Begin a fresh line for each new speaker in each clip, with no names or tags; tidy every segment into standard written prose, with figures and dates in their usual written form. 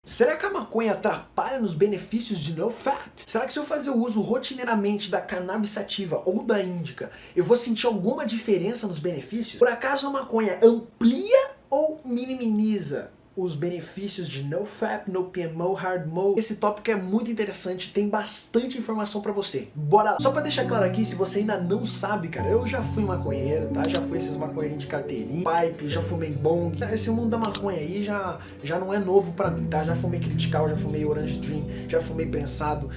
Será que a maconha atrapalha nos benefícios de NoFap? Será que se eu fazer o uso rotineiramente da cannabis sativa ou da índica, eu vou sentir alguma diferença nos benefícios? Por acaso a maconha amplia ou minimiza os benefícios de NoFap, NoPMO, HardMO? Esse tópico é muito interessante, tem bastante informação pra você. Bora lá! Só pra deixar claro aqui, se você ainda não sabe, cara, eu já fui maconheiro, tá? Já fui esses maconheirinhos de carteirinha, pipe, já fumei bong. Esse mundo da maconha aí já não é novo pra mim, tá? Já fumei critical, já fumei orange dream, já fumei prensado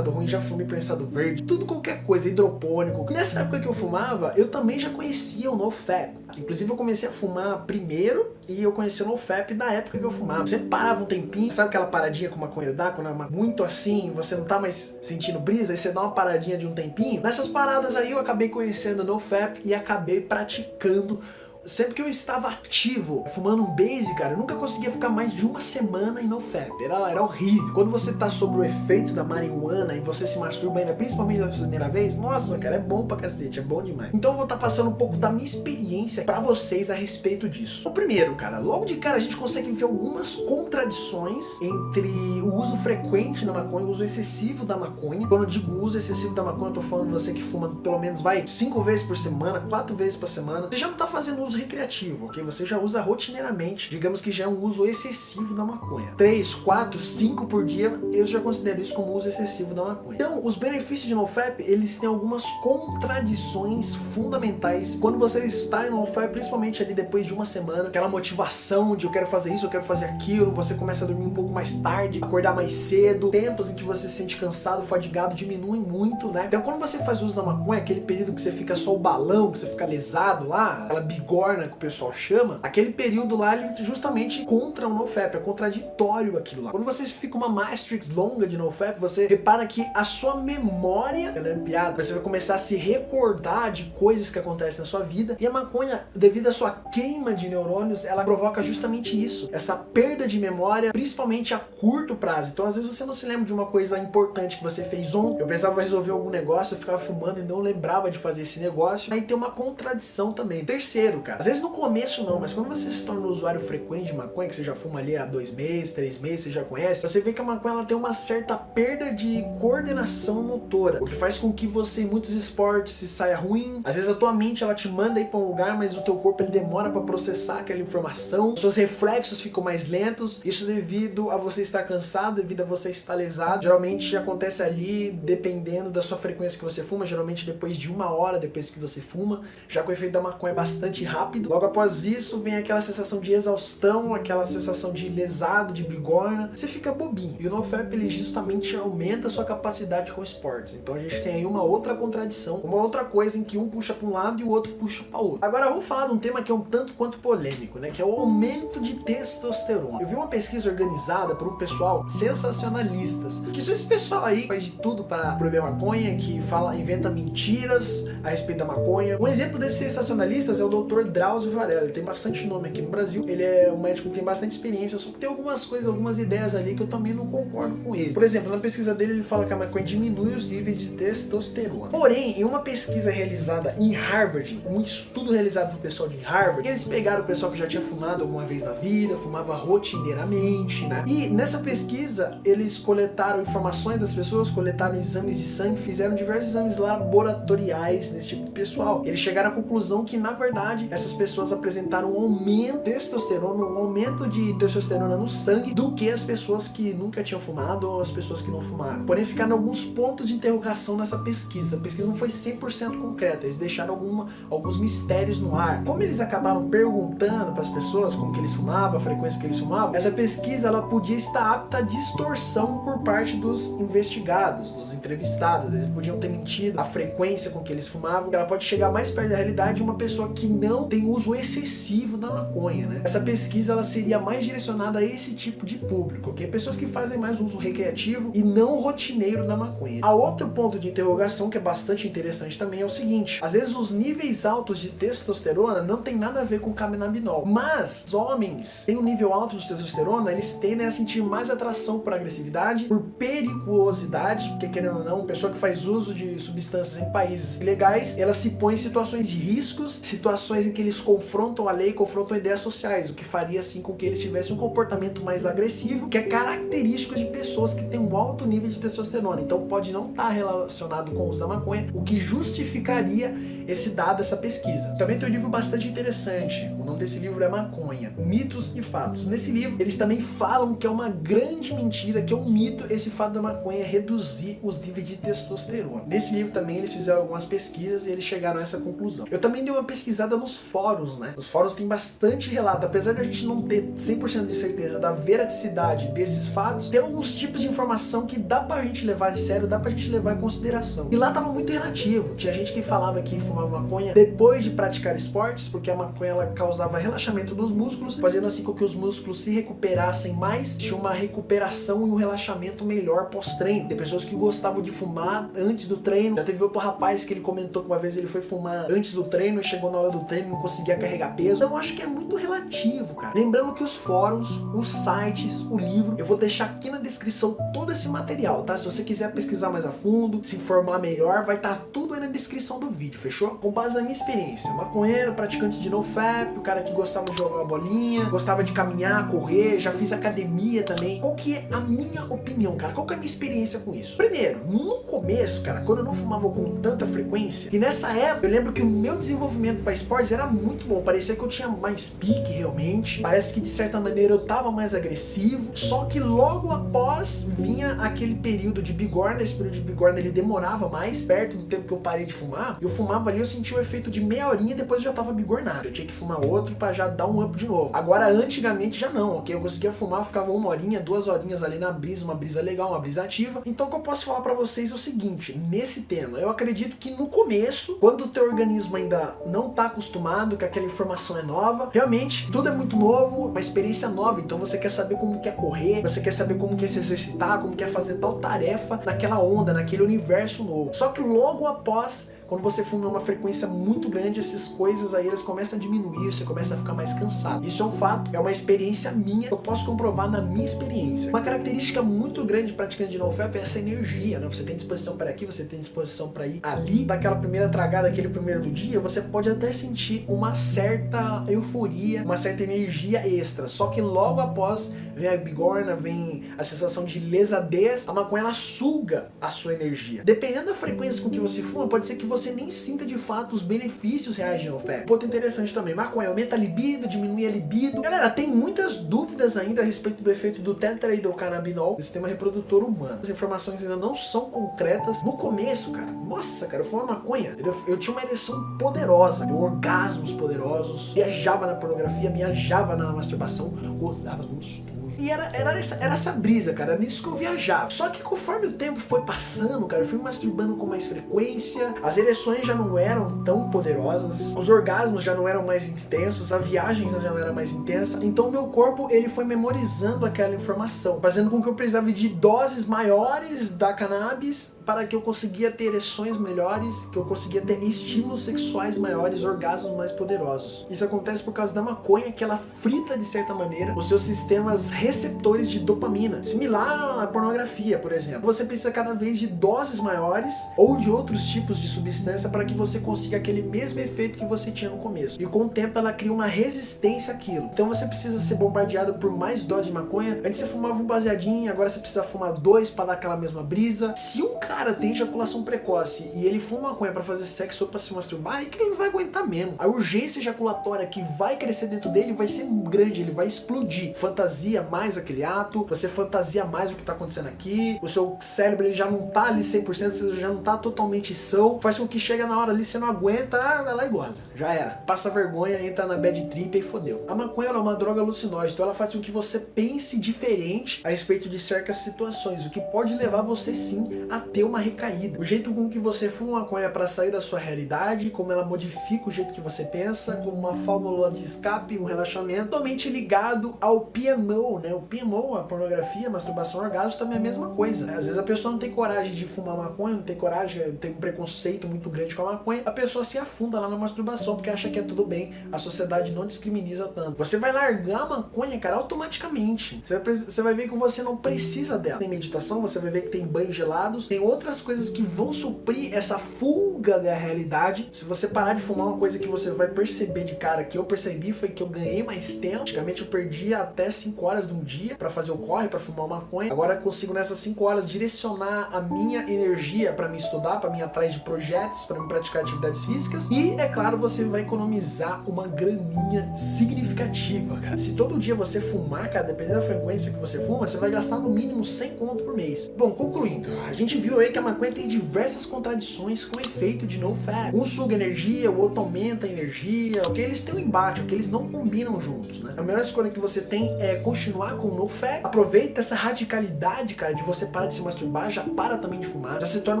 ruim, já fumei prensado verde, tudo qualquer coisa, hidropônico. Nessa época que eu fumava, eu também já conhecia o NoFap. Inclusive eu comecei a fumar primeiro e eu conheci o NoFap na época que eu fumava. Você parava um tempinho, sabe aquela paradinha que o maconheiro dá? Quando é muito assim, você não tá mais sentindo brisa, aí você dá uma paradinha de um tempinho. Nessas paradas aí eu acabei conhecendo o NoFap e acabei praticando. Sempre que eu estava ativo, fumando um base, cara, eu nunca conseguia ficar mais de uma semana em NoFap. Era horrível. Quando você tá sob o efeito da marihuana e você se masturba ainda, principalmente na primeira vez, nossa, cara, é bom pra cacete, é bom demais. Então eu vou estar passando um pouco da minha experiência pra vocês a respeito disso. O primeiro, cara, logo de cara a gente consegue ver algumas contradições entre o uso frequente da maconha e o uso excessivo da maconha. Quando eu digo uso excessivo da maconha, eu tô falando você que fuma pelo menos, 5 vezes por semana, 4 vezes por semana. Você já não tá fazendo uso recreativo, ok? Você já usa rotineiramente, digamos que já é um uso excessivo da maconha. 3, 4, 5 por dia, eu já considero isso como uso excessivo da maconha. Então, os benefícios de NoFap, eles têm algumas contradições fundamentais quando você está em NoFap, principalmente ali depois de uma semana, aquela motivação de eu quero fazer isso, eu quero fazer aquilo, você começa a dormir um pouco mais tarde, acordar mais cedo, tempos em que você se sente cansado, fadigado, diminuem muito, né? Então, quando você faz uso da maconha, aquele período que você fica só o balão, que você fica lesado lá, aquela bigorna que o pessoal chama, aquele período lá, ele justamente contra o NoFap, é contraditório aquilo lá. Quando você fica uma matrix longa de NoFap, você repara que a sua memória, ela é ampliada, você vai começar a se recordar de coisas que acontecem na sua vida, e a maconha, devido à sua queima de neurônios, ela provoca justamente isso, essa perda de memória, principalmente a curto prazo. Então às vezes você não se lembra de uma coisa importante que você fez ontem, eu precisava resolver algum negócio, eu ficava fumando e não lembrava de fazer esse negócio, aí tem uma contradição também. Terceiro, cara, às vezes no começo não, mas quando você se torna um usuário frequente de maconha, que você já fuma ali há 2 meses, 3 meses, você já conhece, você vê que a maconha ela tem uma certa perda de coordenação motora, o que faz com que você em muitos esportes se saia ruim. Às vezes a tua mente ela te manda ir para um lugar, mas o teu corpo ele demora para processar aquela informação, os seus reflexos ficam mais lentos, isso devido a você estar cansado, devido a você estar lesado. Geralmente acontece ali, dependendo da sua frequência que você fuma, geralmente depois de 1 hora depois que você fuma, já que o efeito da maconha é bastante rápido. Logo após isso vem aquela sensação de exaustão, aquela sensação de lesado, de bigorna, você fica bobinho. E o NoFap ele justamente aumenta a sua capacidade com esportes. Então a gente tem aí uma outra contradição, uma outra coisa em que um puxa para um lado e o outro puxa para o outro. Agora vamos falar de um tema que é um tanto quanto polêmico, né? Que é o aumento de testosterona. Eu vi uma pesquisa organizada por um pessoal sensacionalistas, que são esse pessoal aí faz de tudo para proibir a maconha, que inventa mentiras a respeito da maconha. Um exemplo desses sensacionalistas é o Dr. Drauzio Varela, ele tem bastante nome aqui no Brasil, ele é um médico que tem bastante experiência, só que tem algumas coisas, algumas ideias ali que eu também não concordo com ele. Por exemplo, na pesquisa dele ele fala que a maconha diminui os níveis de testosterona. Porém, em uma pesquisa realizada em Harvard, um estudo realizado pelo pessoal de Harvard, eles pegaram o pessoal que já tinha fumado alguma vez na vida, fumava rotineiramente, né? E nessa pesquisa, eles coletaram informações das pessoas, coletaram exames de sangue, fizeram diversos exames laboratoriais nesse tipo de pessoal. Eles chegaram à conclusão que, na verdade, essas pessoas apresentaram um aumento de testosterona, um aumento de testosterona no sangue do que as pessoas que nunca tinham fumado ou as pessoas que não fumaram. Porém, ficaram alguns pontos de interrogação nessa pesquisa. A pesquisa não foi 100% concreta, eles deixaram alguns mistérios no ar. Como eles acabaram perguntando para as pessoas como que eles fumavam, a frequência que eles fumavam, essa pesquisa ela podia estar apta a distorção por parte dos investigados, dos entrevistados. Eles podiam ter mentido a frequência com que eles fumavam, ela pode chegar mais perto da realidade de uma pessoa que não tem uso excessivo da maconha, né? Essa pesquisa ela seria mais direcionada a esse tipo de público, ok? Pessoas que fazem mais uso recreativo e não rotineiro da maconha. A outro ponto de interrogação que é bastante interessante também é o seguinte: às vezes os níveis altos de testosterona não tem nada a ver com cannabinol, mas os homens têm um nível alto de testosterona, eles tendem a sentir mais atração por agressividade, por periculosidade, porque querendo ou não, uma pessoa que faz uso de substâncias em países ilegais, ela se põe em situações de riscos, situações em que eles confrontam a lei, confrontam ideias sociais, o que faria assim com que eles tivessem um comportamento mais agressivo, que é característico de pessoas que têm um alto nível de testosterona. Então pode não estar relacionado com o uso da maconha, o que justificaria esse dado, essa pesquisa. Também tem um livro bastante interessante, o nome desse livro é Maconha, Mitos e Fatos. Nesse livro, eles também falam que é uma grande mentira, que é um mito, esse fato da maconha reduzir os níveis de testosterona. Nesse livro também eles fizeram algumas pesquisas e eles chegaram a essa conclusão. Eu também dei uma pesquisada nos fóruns, né? Os fóruns tem bastante relato, apesar de a gente não ter 100% de certeza da veraticidade desses fatos, tem alguns tipos de informação que dá pra gente levar a sério, dá pra gente levar em consideração. E lá tava muito relativo, tinha gente que falava que fumava maconha depois de praticar esportes, porque a maconha ela causava relaxamento dos músculos, fazendo assim com que os músculos se recuperassem mais, tinha uma recuperação e um relaxamento melhor pós-treino. Tem pessoas que gostavam de fumar antes do treino. Já teve outro rapaz que ele comentou que uma vez ele foi fumar antes do treino e chegou na hora do treino e não conseguia carregar peso. Então eu acho que é muito relativo, cara. Lembrando que os fóruns, os sites, o livro, eu vou deixar aqui na descrição todo esse material, tá? Se você quiser pesquisar mais a fundo, se informar melhor, vai estar tudo aí na descrição do vídeo, fechou? Com base na minha experiência, maconheiro, praticante de NoFap, o cara que gostava de jogar uma bolinha, gostava de caminhar, correr, já fiz academia também. Qual que é a minha opinião, cara? Qual que é a minha experiência com isso? Primeiro, no começo, cara, quando eu não fumava com tanta frequência, e nessa época eu lembro que o meu desenvolvimento para esportes era muito bom, parecia que eu tinha mais pique realmente, parece que de certa maneira eu tava mais agressivo, só que logo após vinha aquele período de bigorna, esse período de bigorna ele demorava mais, perto do tempo que eu parei de fumar, eu fumava ali, eu sentia o efeito de meia horinha e depois eu já tava bigornado, eu tinha que fumar outro pra já dar um up de novo. Agora antigamente já não, ok? Eu conseguia fumar, ficava 1 horinha, 2 horinhas ali na brisa, uma brisa legal, uma brisa ativa. Então o que eu posso falar pra vocês é o seguinte, nesse tema, eu acredito que no começo, quando o teu organismo ainda não tá acostumado, que aquela informação é nova, realmente tudo é muito novo, uma experiência nova, então você quer saber como que é correr, você quer saber como que é se exercitar, como que é fazer tal tarefa naquela onda, naquele universo novo. Só que logo após, quando você fuma uma frequência muito grande, essas coisas aí elas começam a diminuir, você começa a ficar mais cansado. Isso é um fato, é uma experiência minha, eu posso comprovar na minha experiência. Uma característica muito grande de praticante de NoFap é essa energia, né? Você tem disposição para aqui, você tem disposição para ir ali, daquela primeira tragada, aquele primeiro do dia, você pode até sentir uma certa euforia, uma certa energia extra, só que logo após vem a bigorna, vem a sensação de lesadez, a maconha ela suga a sua energia. Dependendo da frequência com que você fuma, pode ser que você nem sinta de fato os benefícios reais de NoFap. Ponto interessante também, maconha aumenta a libido, diminui a libido. Galera, tem muitas dúvidas ainda a respeito do efeito do tetrahidrocannabinol no sistema reprodutor humano. As informações ainda não são concretas. No começo, cara, nossa, cara, eu fumava maconha, eu tinha uma ereção poderosa, orgasmos poderosos, viajava na pornografia, viajava na masturbação, gozava gostoso. E era essa brisa, cara, era nisso que eu viajava. Só que conforme o tempo foi passando, cara, eu fui me masturbando com mais frequência, as ereções já não eram tão poderosas, os orgasmos já não eram mais intensos, a viagem já não era mais intensa, então o meu corpo, ele foi memorizando aquela informação, fazendo com que eu precisava de doses maiores da cannabis para que eu conseguia ter ereções melhores, que eu conseguia ter estímulos sexuais maiores, orgasmos mais poderosos. Isso acontece por causa da maconha, que ela frita de certa maneira os seus sistemas receptores de dopamina, similar à pornografia, por exemplo. Você precisa cada vez de doses maiores ou de outros tipos de substância para que você consiga aquele mesmo efeito que você tinha no começo. E com o tempo ela cria uma resistência àquilo. Então você precisa ser bombardeado por mais doses de maconha. Antes você fumava um baseadinho, agora você precisa fumar 2 para dar aquela mesma brisa. Se um cara tem ejaculação precoce e ele fuma maconha para fazer sexo ou para se masturbar, é que ele não vai aguentar mesmo. A urgência ejaculatória que vai crescer dentro dele vai ser grande, ele vai explodir. Fantasia mais aquele ato, você fantasia mais o que tá acontecendo aqui, o seu cérebro ele já não tá ali 100%, você já não tá totalmente são, faz com que chega na hora ali, você não aguenta, vai lá e goza, já era, passa vergonha, entra na bad trip e fodeu. A maconha é uma droga alucinógena, então ela faz com que você pense diferente a respeito de certas situações, o que pode levar você sim a ter uma recaída. O jeito com que você fuma maconha para sair da sua realidade, como ela modifica o jeito que você pensa, como uma fórmula de escape, um relaxamento, totalmente ligado ao PMO, né? O PMO, a pornografia, a masturbação, orgasmo, também é a mesma coisa, né? Às vezes a pessoa não tem coragem de fumar maconha, não tem coragem, tem um preconceito muito grande com a maconha, a pessoa se afunda lá na masturbação porque acha que é tudo bem, a sociedade não discriminiza tanto. Você vai largar a maconha, cara, automaticamente. Você vai ver que você não precisa dela. Tem meditação, você vai ver que tem banhos gelados, tem outros outras coisas que vão suprir essa fuga da realidade. Se você parar de fumar, uma coisa que você vai perceber de cara, que eu percebi, foi que eu ganhei mais tempo. Antigamente eu perdia até 5 horas de um dia pra fazer o corre, pra fumar maconha. Agora eu consigo nessas 5 horas direcionar a minha energia pra me estudar, pra me ir atrás de projetos, pra me praticar atividades físicas. E, é claro, você vai economizar uma graninha significativa, cara. Se todo dia você fumar, cara, dependendo da frequência que você fuma, você vai gastar no mínimo 100 conto por mês. Bom, concluindo, a gente viu aí que a maconha tem diversas contradições com o efeito de NoFap. Um suga energia, o outro aumenta a energia, ok? Eles têm um embate, ok? Eles não combinam juntos, né? A melhor escolha que você tem é continuar com o NoFap. Aproveita essa radicalidade, cara, de você parar de se masturbar, já para também de fumar, já se torna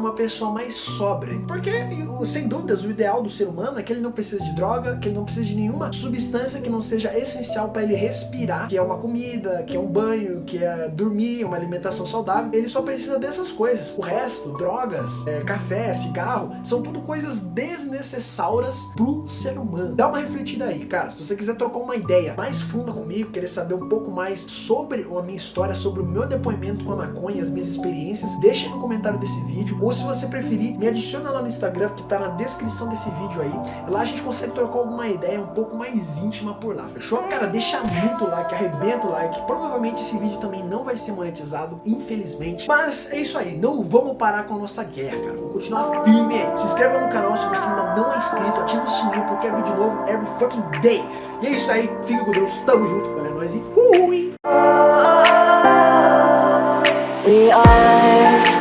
uma pessoa mais sóbria. Porque, sem dúvidas, o ideal do ser humano é que ele não precisa de droga, que ele não precisa de nenhuma substância que não seja essencial para ele respirar, que é uma comida, que é um banho, que é dormir, uma alimentação saudável. Ele só precisa dessas coisas. O resto, drogas, café, cigarro, são tudo coisas desnecessárias pro ser humano. Dá uma refletida aí, cara. Se você quiser trocar uma ideia mais funda comigo, querer saber um pouco mais sobre a minha história, sobre o meu depoimento com a maconha, as minhas experiências, deixa no comentário desse vídeo, ou se você preferir, me adiciona lá no Instagram, que tá na descrição desse vídeo aí. Lá a gente consegue trocar alguma ideia um pouco mais íntima por lá, fechou? Cara, deixa muito like, arrebenta o like. Provavelmente esse vídeo também não vai ser monetizado, infelizmente. Mas é isso aí, não vamos parar com a nossa guerra, cara. Vamos continuar firme aí. Se inscreva no canal se você ainda não é inscrito, ativa o sininho porque é vídeo novo every fucking day. E é isso aí, fica com Deus, tamo junto, valeu, nós e fui!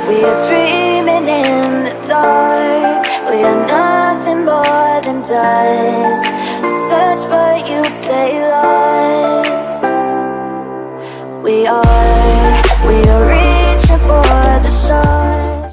We are dreaming in the dark. We are nothing more than dust. Search but you stay lost.